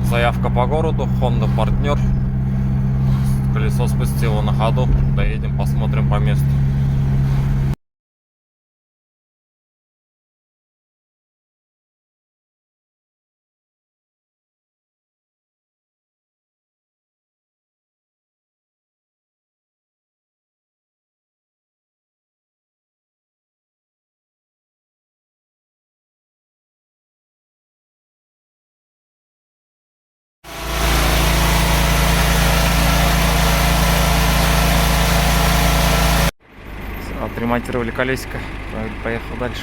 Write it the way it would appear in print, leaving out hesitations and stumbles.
Заявка по городу, Honda партнер. Колесо спустило на ходу. Доедем, посмотрим по месту. Отремонтировали колесико, поехал дальше.